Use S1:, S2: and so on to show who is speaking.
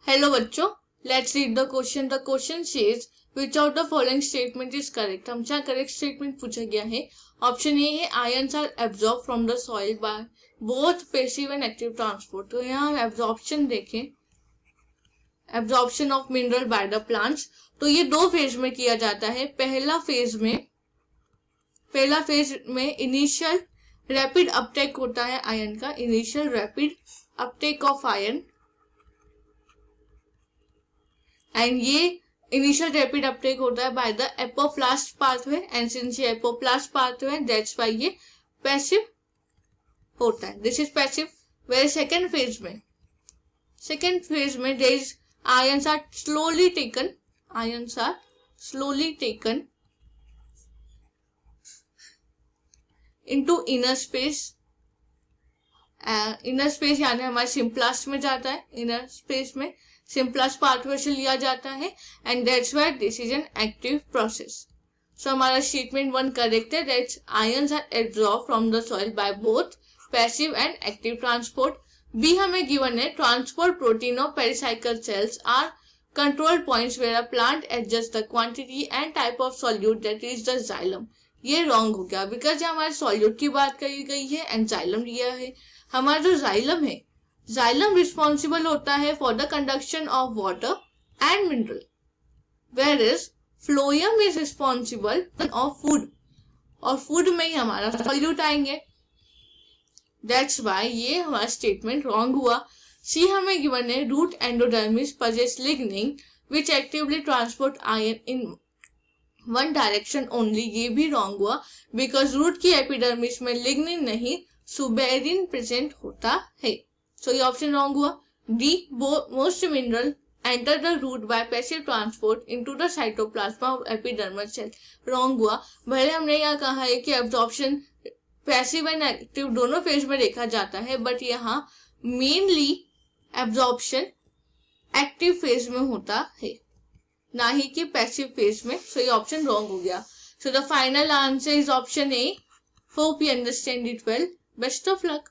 S1: Hello बच्चों, let's read the question. The question says which of the following statement is correct. हमसे correct statement पूछा गया है. Option A है ions are absorb from the soil by both passive and active transport. तो यहाँ हम absorption देखें, absorption of mineral by the plants. तो ये दो फेज में किया जाता है. पहला फेज में इनिशियल रैपिड अपटेक होता है आयन का, initial rapid uptake of ion. And ये इनिशियल रैपिड अपटेक होता है by the apoplast pathway. And since ये एपोप्लास्ट पाथवे दैट्स वाई ये पैसिव होता है. This is passive. Where second phase में there is ions are slowly taken into inner space. Inner space यानी हमारे symplast में जाता है. इनर स्पेस में सिम्प्लास्ट पाथवे से लिया जाता है. And that's why this is an active process. So हमारा स्टेटमेंट 1 करेक्ट है. That's ions are absorb from the soil by both passive and active transport. B हमें गिवन है transport protein of pericycle cells are control points where a plant adjust the quantity and type of solute that is the xylem. ये wrong हो गया because हमारे solute की बात करी गई है एंड जाइलम दिया है. हमारा जो जाइलम है, जाइलम रिस्पॉन्सिबल होता है for the conduction of water and mineral, where is phloem is responsible of food. और फूड में ही हमारा सॉल्यूट आएंगे. दैट्स वाई ये हमारा स्टेटमेंट रॉन्ग हुआ. सी हमें गिवन है root endodermis possess lignin which actively transport ion in one direction only. ये भी रॉन्ग हुआ बिकॉज रूट की एपिडर्मिस में लिग्निन नहीं सुबेरिन प्रेजेंट होता है. सो ये ऑप्शन रॉन्ग हुआ. D most mineral enter the root by passive transport into the cytoplasm of epidermal cell. Wrong हुआ. भले हमने यहाँ कहा है कि एब्जॉर्प्शन पैसिव एंड एक्टिव दोनों फेज में देखा जाता है, बट यहाँ मेनली एब्जॉर्प्शन एक्टिव फेज में होता है, ना ही कि पैसिव फेज में. सो ये ऑप्शन रॉन्ग हो गया. So the final answer is option A. Hope you understand it well. Best of luck.